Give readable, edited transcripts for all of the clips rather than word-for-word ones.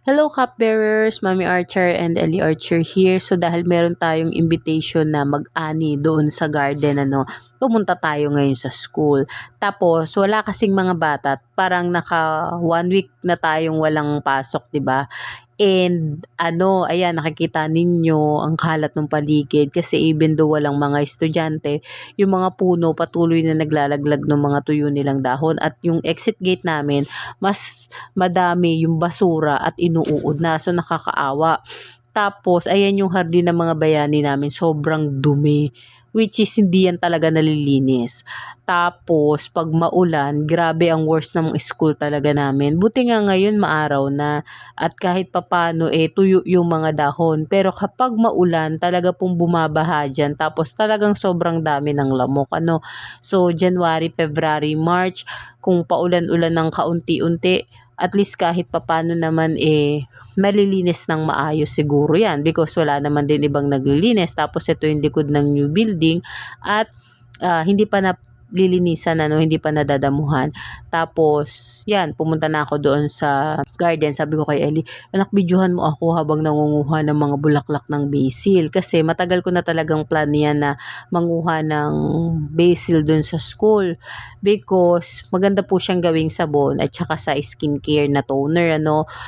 Hello cupbearers, Mami Archer and Ellie Archer here. So dahil meron tayong invitation na mag-ani doon sa garden, pumunta tayo ngayon sa school. Tapos wala kasing mga bata, parang naka 1 week na tayong walang pasok, 'di ba? And ayan, nakikita ninyo ang kalat ng paligid kasi even though walang mga estudyante, yung mga puno patuloy na naglalaglag ng mga tuyo nilang dahon, at yung exit gate namin mas madami yung basura at inuuod na, so nakakaawa. Tapos ayan yung hardin ng mga bayani namin, sobrang dumi, which is hindi yan talaga nalilinis. Tapos pag maulan, grabe ang worst ng school talaga namin. Buti nga ngayon maaraw na at kahit papano tuyo yung mga dahon. Pero kapag maulan, talaga pong bumabaha dyan. Tapos talagang sobrang dami ng lamok. So January, February, March, kung paulan-ulan ng kaunti-unti, at least kahit papano naman malilinis ng maayos siguro yan because wala naman din ibang naglilinis. Tapos ito yung likod ng new building at hindi pa na lilinisan, hindi pa nadadamuhan. Tapos yan, pumunta na ako doon sa garden. Sabi ko kay Ellie, anak, videohan mo ako habang nangunguha ng mga bulaklak ng basil kasi matagal ko na talagang plan yan na manguha ng basil doon sa school because maganda po siyang gawing sabon at saka sa skincare na toner.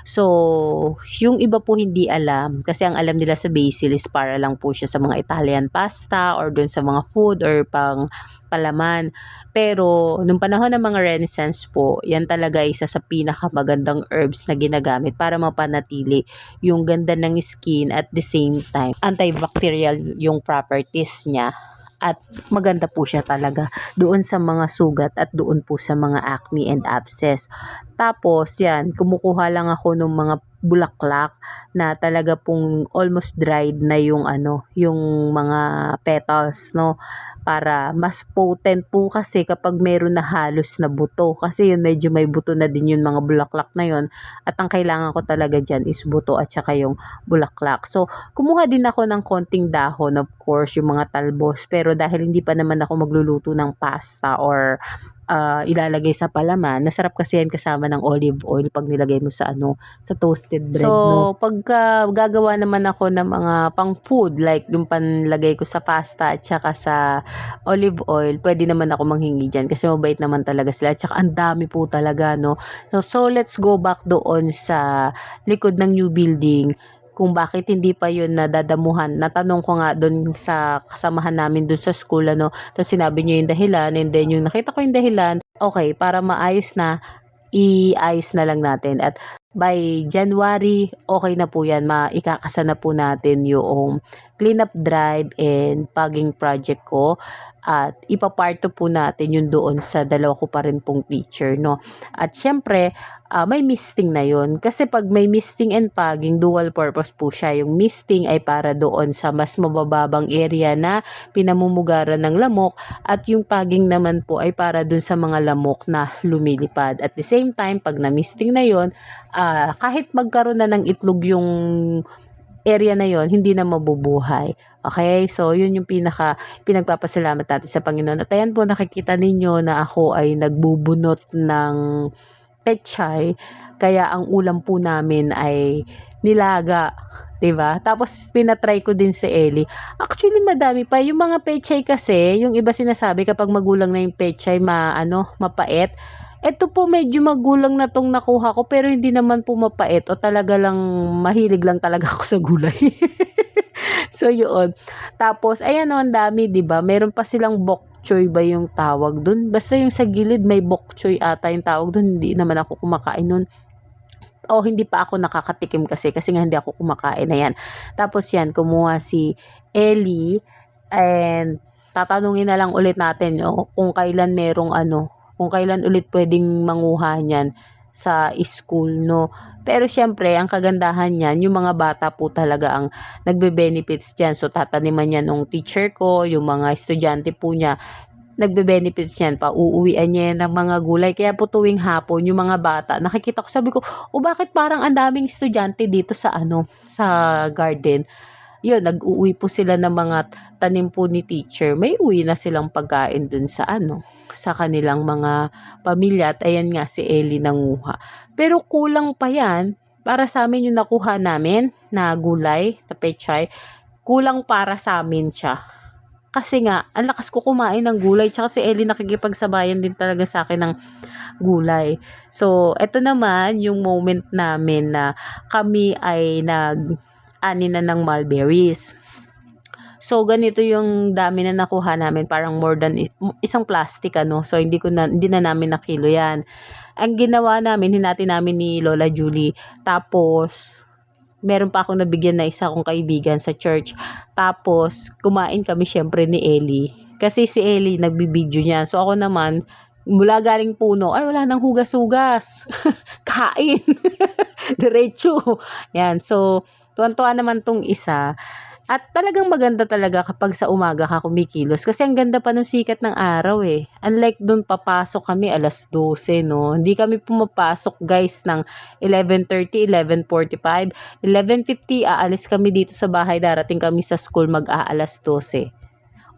So yung iba po hindi alam kasi ang alam nila sa basil is para lang po siya sa mga Italian pasta or doon sa mga food or pang palaman. Pero nung panahon ng mga Renaissance po, yan talaga isa sa pinakamagandang herbs na ginagamit para mapanatili yung ganda ng skin, at the same time antibacterial yung properties niya. At maganda po siya talaga doon sa mga sugat at doon po sa mga acne and abscess. Tapos yan, kumukuha lang ako ng mga bulaklak na talaga pong almost dried na yung yung mga petals, para mas potent po kasi kapag meron na halos na buto, kasi yun medyo may buto na din yung mga bulaklak na yun, at ang kailangan ko talaga dyan is buto at saka yung bulaklak. So kumuha din ako ng konting dahon, of course yung mga talbos, pero dahil hindi pa naman ako magluluto ng pasta or ilalagay sa palaman, nasarap kasi yan kasama ng olive oil pag nilagay mo sa sa toasted bread. So pagka gagawa naman ako ng mga pang food like yung panlagay ko sa pasta at saka sa olive oil, pwede naman ako manghingi dyan kasi mabait naman talaga sila at saka ang dami po talaga, so let's go back doon sa likod ng new building kung bakit hindi pa yun nadadamuhan. Natanong ko nga doon sa kasamahan namin doon sa school, tapos sinabi niyo yung dahilan, and then yung nakita ko yung dahilan, okay, para maayos na, iayos na lang natin. At by January, okay na po yan, maikakasa na po natin yung cleanup drive and paging project ko, at ipaparto po natin yun doon sa dalawa ko pa rin pong teacher, At syempre, may misting na yun. Kasi pag may misting and paging, dual purpose po siya. Yung misting ay para doon sa mas mabababang area na pinamumugaran ng lamok, at yung paging naman po ay para doon sa mga lamok na lumilipad. At the same time, pag na-misting na yun, kahit magkaroon na ng itlog yung area na yon, hindi na mabubuhay. Okay? So, yun yung pinagpapasalamat natin sa Panginoon. At ayan po, nakikita ninyo na ako ay nagbubunot ng pechay. Kaya ang ulam po namin ay nilaga. 'Di ba? Tapos pinatry ko din si Ellie. Actually, madami pa. Yung mga pechay kasi, yung iba sinasabi kapag magulang na yung pechay, mapait. Ito po medyo magulang na tong nakuha ko, pero hindi naman po mapait, o talaga lang mahilig lang talaga ako sa gulay. So yun. Tapos ayan, ang dami, 'di ba? Meron pa silang bok choy ba yung tawag dun? Basta yung sa gilid may bok choy ata yung tawag dun. Hindi naman ako kumakain nun. O hindi pa ako nakakatikim kasi nga hindi ako kumakain. Ayan. Tapos yan, kumuha si Ellie, and tatanungin na lang ulit natin kung kailan merong kung kailan ulit pwedeng manguha niyan sa school, Pero syempre, ang kagandahan niyan, yung mga bata po talaga ang nagbe-benefits diyan. So tataniman niya nung teacher ko, yung mga estudyante po niya, nagbe-benefits yan, pauuwian niya yan ng mga gulay. Kaya po tuwing hapon, yung mga bata, nakikita ko, sabi ko, bakit parang ang daming estudyante dito sa sa garden. Yun, nag-uuwi po sila ng mga tanim po ni teacher. May uwi na silang pagkain dun sa sa kanilang mga pamilya. At ayan nga, si Ellie nanguha. Pero kulang pa yan. para sa amin yung nakuha namin na gulay, na pechay, kulang para sa amin siya. Kasi nga, ang lakas ko kumain ng gulay. Tsaka si Ellie nakikipagsabayan din talaga sa akin ng gulay. So, eto naman yung moment namin na kami ay nag-ani na ng mulberries. So, ganito yung dami na nakuha namin. Parang more than isang plastic, ano. So, hindi na namin nakilo yan. Ang ginawa namin, hinati namin ni Lola Julie. Tapos, meron pa akong nabigyan na isa kong kaibigan sa church. Tapos, kumain kami syempre ni Ellie. Kasi si Ellie nagbibideo niya. So, ako naman, mula galing puno, ay wala nang hugas-hugas. Kain. Diretso. Yan. So, tuwan-tuwa naman tong isa. At talagang maganda talaga kapag sa umaga ka kumikilos. Kasi ang ganda pa ng sikat ng araw eh. Unlike dun papasok kami alas 12, no? Hindi kami pumapasok guys ng 11:30, 11:45. 11:50 aalis kami dito sa bahay. Darating kami sa school mag-aalas 12.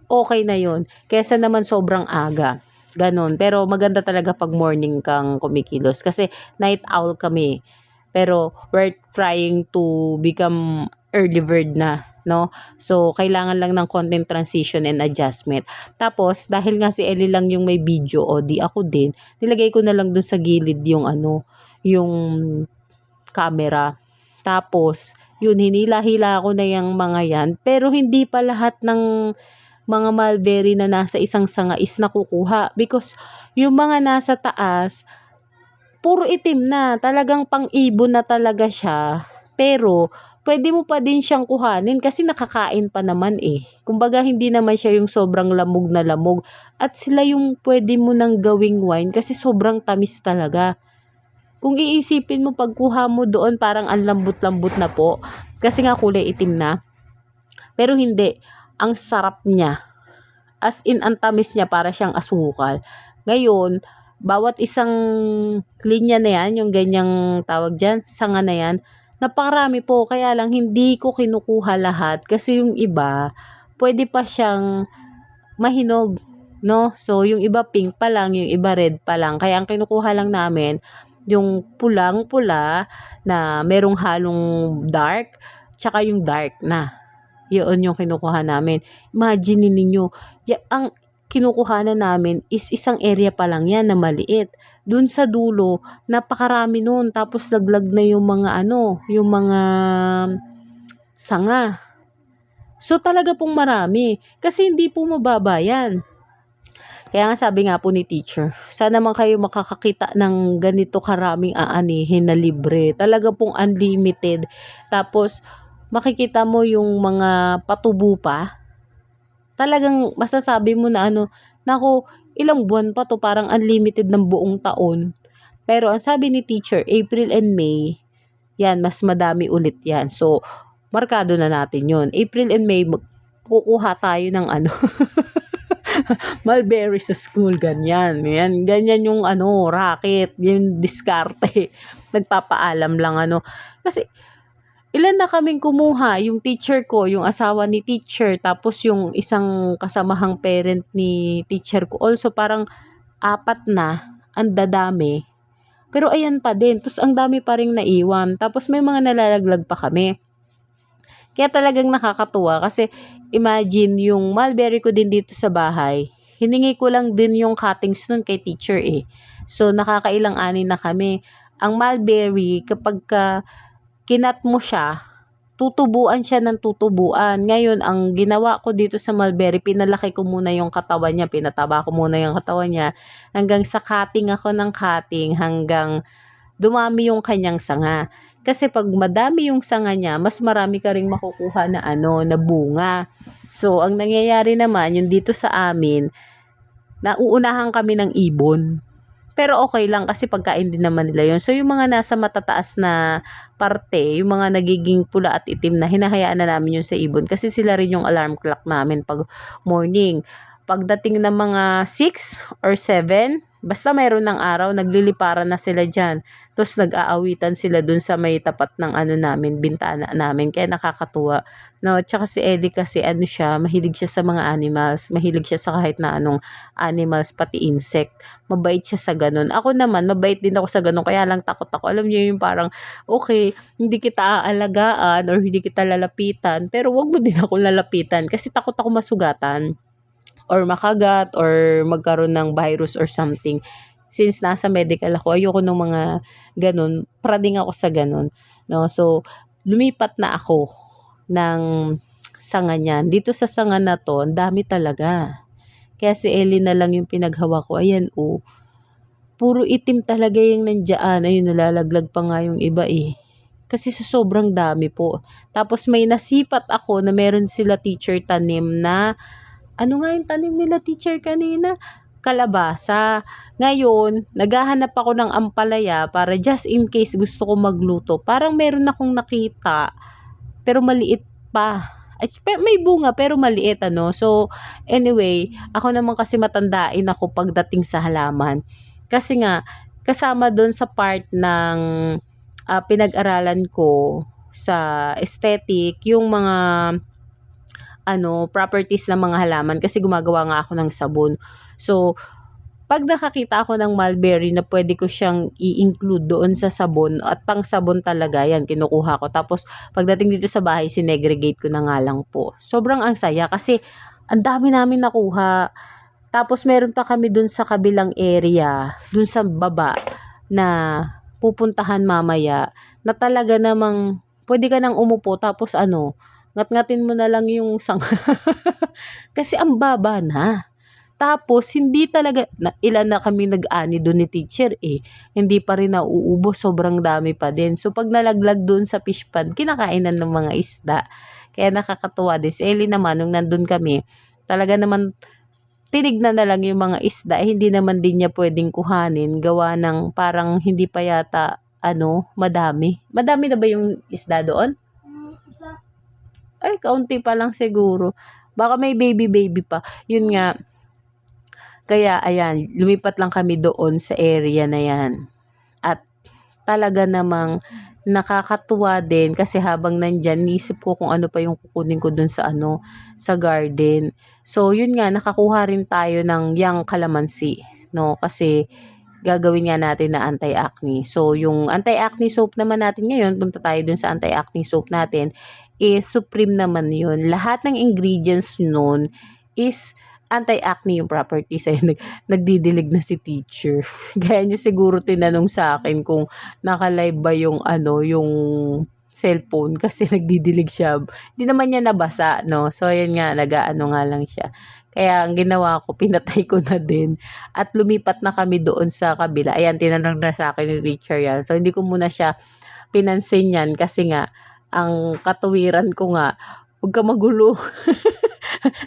Okay na yun. Kesa naman sobrang aga. Ganon. Pero maganda talaga pag morning kang kumikilos. Kasi night owl kami. Pero we're trying to become early bird na, no? So, kailangan lang ng content transition and adjustment. Tapos, dahil nga si Ellie lang yung may video, o di ako din, nilagay ko na lang dun sa gilid yung yung camera. Tapos, yun, hinila-hila ko na yung mga yan. Pero, hindi pa lahat ng mga mulberry na nasa isang sanga is nakukuha. Because, yung mga nasa taas, puro itim na. Talagang pang-ibon na talaga siya. Pero, pwede mo pa din siyang kuhanin kasi nakakain pa naman eh. Kumbaga, hindi naman siya yung sobrang lamog na lamog. At sila yung pwede mo nang gawing wine kasi sobrang tamis talaga. Kung iisipin mo, pagkuha mo doon, parang ang lambot-lambot na po. Kasi nga kulay itim na. Pero hindi. Ang sarap niya. As in, ang tamis niya para siyang asukal. Ngayon, bawat isang linya na yan, yung ganyang tawag dyan, sanga na yan, napakarami po. Kaya lang, hindi ko kinukuha lahat. Kasi yung iba, pwede pa siyang mahinog. No? So, yung iba pink pa lang, yung iba red pa lang. Kaya ang kinukuha lang namin, yung pulang-pula na merong halong dark, tsaka yung dark na. Yun yung kinukuha namin. Imagine ninyo, ang kinukuhanan namin is isang area pa lang yan na maliit. Dun sa dulo, napakarami nun. Tapos laglag na yung mga yung mga sanga. So talaga pong marami. Kasi hindi po mababa yan. Kaya nga sabi nga po ni teacher, sana man kayo makakakita ng ganito karaming aanihin na libre. Talaga pong unlimited. Tapos makikita mo yung mga patubo pa. Talagang masasabi mo na naku, ilang buwan pa to, parang unlimited ng buong taon. Pero ang sabi ni teacher, April and May, yan, mas madami ulit yan. So, markado na natin yun. April and May, kukuha tayo ng mulberry sa school, ganyan. Yan, ganyan yung racket, yung diskarte. Nagpapaalam lang Kasi, ilan na kaming kumuha, yung teacher ko, yung asawa ni teacher, tapos yung isang kasamahang parent ni teacher ko. Also, parang 4 na, ang dadami. Pero ayan pa din, tapos ang dami pa rin naiwan. Tapos may mga nalalaglag pa kami. Kaya talagang nakakatuwa kasi imagine yung mulberry ko din dito sa bahay. Hiningi ko lang din yung cuttings nun kay teacher eh. So, nakakailang ani na kami. Ang mulberry, kapag kinat mo siya, tutubuan siya ng tutubuan. Ngayon, ang ginawa ko dito sa mulberry, pinalaki ko muna yung katawan niya, pinataba ko muna yung katawan niya, hanggang sa cutting ako ng cutting, hanggang dumami yung kanyang sanga. Kasi pag madami yung sanga niya, mas marami ka ring makukuha na na bunga. So, ang nangyayari naman, yung dito sa amin, nauunahan kami ng ibon. Pero okay lang kasi pagkain din naman nila yon. So, yung mga nasa matataas na parte, yung mga nagiging pula at itim na, hinahayaan na namin yun sa ibon. Kasi sila rin yung alarm clock namin pag morning. Pagdating ng mga 6 or 7, basta mayroon ng araw, nagliliparan na sila dyan. Tapos nag-aawitan sila dun sa may tapat ng ano namin, bintana namin. Kaya nakakatuwa. No, tsaka si Ellie kasi ano siya, mahilig siya sa mga animals. Mahilig siya sa kahit na anong animals, pati insect. Mabait siya sa ganun. Ako naman, mabait din ako sa ganun. Kaya lang takot ako. Alam niyo yung parang, okay, hindi kita aalagaan or hindi kita lalapitan. Pero wag mo din ako lalapitan kasi takot ako masugatan or makagat or magkaroon ng virus or something. Since nasa medical ako, ayoko ng mga ganun, prading ako sa ganun. No? So, lumipat na ako ng sanga niyan. Dito sa sanga na to, ang dami talaga. Kaya si Ellie na lang yung pinaghawa ko. Ayan, oh. Puro itim talaga yung nandiyan. Ayun, nalalaglag pa nga yung iba eh. Kasi sa sobrang dami po. Tapos may nasipat ako na meron sila teacher tanim na ano nga yung tanim nila teacher kanina? Kalabasa. Ngayon, naghahanap ako ng ampalaya para just in case gusto ko magluto. Parang meron akong nakita, pero maliit pa. Ay, may bunga pero maliit ano. So, anyway, ako naman kasi matandain ako pagdating sa halaman. Kasi nga, kasama doon sa part ng pinag-aralan ko sa aesthetic, yung mga properties ng mga halaman kasi gumagawa nga ako ng sabon. So, pag nakakita ako ng mulberry na pwede ko siyang i-include doon sa sabon at pang sabon talaga, yan, kinukuha ko. Tapos, pagdating dito sa bahay, sinegregate ko na nga lang po. Sobrang ang saya kasi ang dami namin nakuha. Tapos, meron pa kami doon sa kabilang area, doon sa baba, na pupuntahan mamaya, na talaga namang pwede ka nang umupo tapos ngat-ngatin mo na lang yung kasi ang baba na. Tapos, hindi talaga, ilan na kami nag-ani doon ni teacher eh. Hindi pa rin nauubos, sobrang dami pa din. So, pag nalaglag doon sa fish pond, kinakainan ng mga isda. Kaya nakakatuwa din. Si Ellie naman, nung nandun kami, talaga naman, tinignan na lang yung mga isda. Hindi naman din niya pwedeng kuhanin. Gawa ng parang hindi pa yata, madami. Madami na ba yung isda doon? Isa. Ay, kaunti pa lang siguro. Baka may baby pa. Yun nga. Kaya, ayan, lumipat lang kami doon sa area na yan. At talaga namang nakakatuwa din kasi habang nandyan, nisip ko kung ano pa yung kukunin ko doon sa garden. So, yun nga, nakakuha rin tayo ng young calamansi, no? Kasi, gagawin nga natin na anti-acne. So, yung anti-acne soap naman natin ngayon, punta tayo dun sa anti-acne soap natin, is Supreme naman yun. Lahat ng ingredients nun is anti-acne yung properties. Ay, nagdidilig na si teacher. Gaya niya siguro tinanong sa akin kung naka-live ba yung yung cellphone kasi nagdidilig siya. Hindi naman niya nabasa, no? So, yun nga, nag-aano nga lang siya. Kaya, ang ginawa ko, pinatay ko na din. At lumipat na kami doon sa kabila. Ayan, tinanong na sa akin ni Richard yan. So, hindi ko muna siya pinansin yan kasi nga, ang katuwiran ko nga, huwag ka magulo.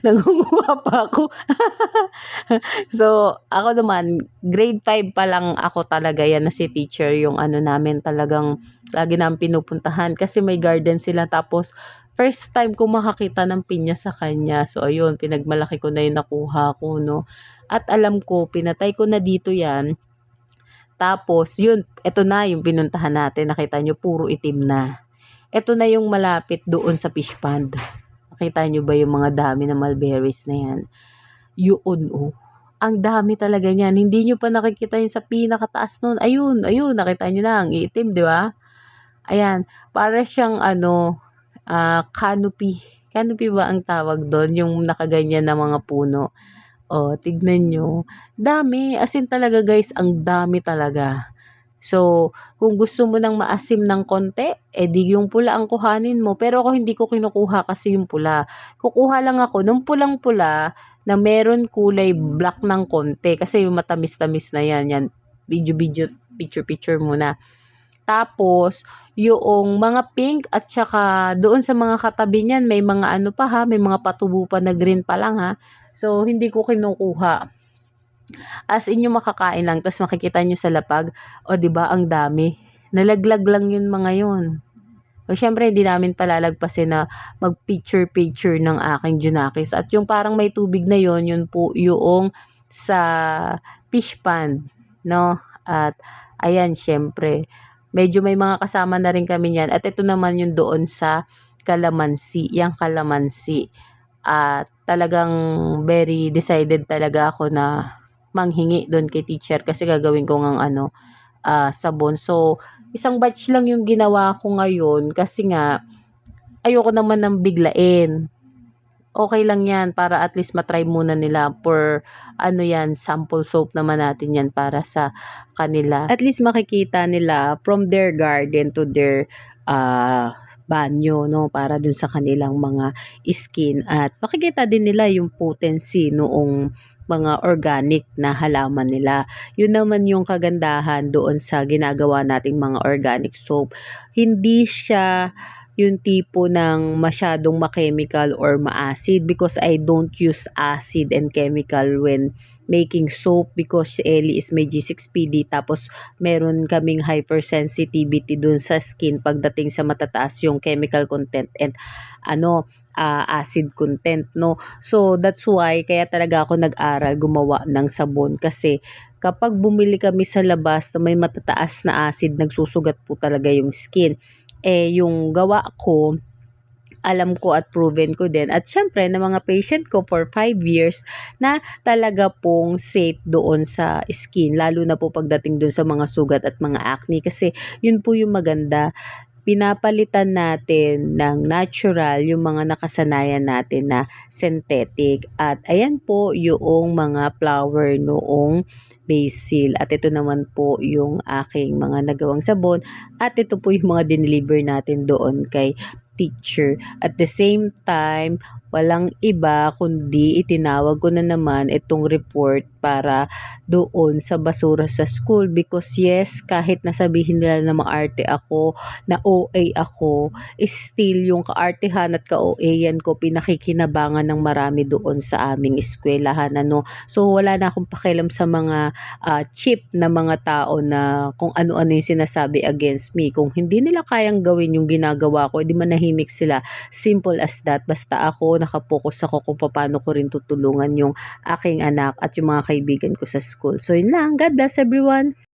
Nangunguha pa ako. So, ako naman, grade 5 pa lang ako talaga yan na si teacher, yung namin talagang lagi namin pinupuntahan kasi may garden sila. Tapos, first time ko makakita ng pinya sa kanya. So, ayun, pinagmalaki ko na yung nakuha ko, no. At alam ko, pinatay ko na dito yan. Tapos, yun, eto na yung pinuntahan natin. Nakita nyo, puro itim na. Eto na yung malapit doon sa fish pond. Nakita nyo ba yung mga dami na mulberries na yan? Yun, oh. Ang dami talaga niyan. Hindi nyo pa nakikita yung sa pinakataas nun. Ayun, nakita nyo na, ang itim, di ba? Ayan, para siyang canopy. Canopy ba ang tawag doon? Yung nakaganyan na mga puno. O, tignan nyo. Dami. As in talaga guys, ang dami talaga. So, kung gusto mo nang maasim ng konti, di yung pula ang kuhanin mo. Pero ako hindi ko kinukuha kasi yung pula. Kukuha lang ako nung pulang-pula na meron kulay black ng konti. Kasi yung matamis-tamis na yan. Yan, video, picture muna. Tapos, yung mga pink at saka doon sa mga katabi niyan, may mga may mga patubo pa na green pa lang ha. So, hindi ko kinukuha. As in yung makakain lang, tapos makikita nyo sa lapag, o diba ang dami. Nalaglag lang yun mga yun. O syempre, hindi namin palalagpasin na mag-picture ng aking Junakis. At yung parang may tubig na yun po yung sa fish pond, no? At Ayan, siyempre, medyo may mga kasama na rin kami niyan at ito naman yung doon sa Calamansi, yang Calamansi. At talagang very decided talaga ako na manghingi do'n kay teacher kasi gagawin ko ngang ano, sabon. So, isang batch lang yung ginawa ko ngayon kasi nga ayoko naman ng biglain. Okay lang 'yan para at least ma-try muna nila for ano 'yan, sample soap naman natin 'yan para sa kanila. At least makikita nila from their garden to their, banyo 'no, para dun sa kanilang mga skin at makikita din nila yung potency noong mga organic na halaman nila. Yun naman yung kagandahan doon sa ginagawa nating mga organic soap. Hindi siya yung tipo ng masyadong ma-chemical or ma-acid because I don't use acid and chemical when making soap because si Ellie is may G6PD tapos meron kaming hypersensitivity dun sa skin pagdating sa matataas yung chemical content and ano, acid content, no? So, that's why kaya talaga ako nag-aral gumawa ng sabon kasi kapag bumili kami sa labas na may matataas na acid, nagsusugat po talaga yung skin. Yung gawa ko, alam ko at proven ko din at siyempre ng mga patient ko for 5 years na talaga pong safe doon sa skin lalo na po pagdating doon sa mga sugat at mga acne kasi yun po yung maganda, pinapalitan natin ng natural yung mga nakasanayan natin na synthetic. At ayan po yung mga flower noong basil. At ito naman po yung aking mga nagawang sabon. At ito po yung mga dineliver natin doon kay teacher. At the same time, walang iba kundi itinawag ko na naman itong report para doon sa basura sa school because yes, kahit nasabihin nila na maarte ako, na OA ako, still yung kaartehan at ka-OA-yan ko pinakikinabangan ng marami doon sa aming eskwelahan, ano. So, wala na akong pakialam sa mga cheap na mga tao na kung ano-ano yung sinasabi against me. Kung hindi nila kayang gawin yung ginagawa ko, edi manahimik sila. Simple as that. Basta ako, nakapokus ako kung paano ko rin tutulungan yung aking anak at yung mga kaibigan ko sa school. So, yun lang. God bless everyone!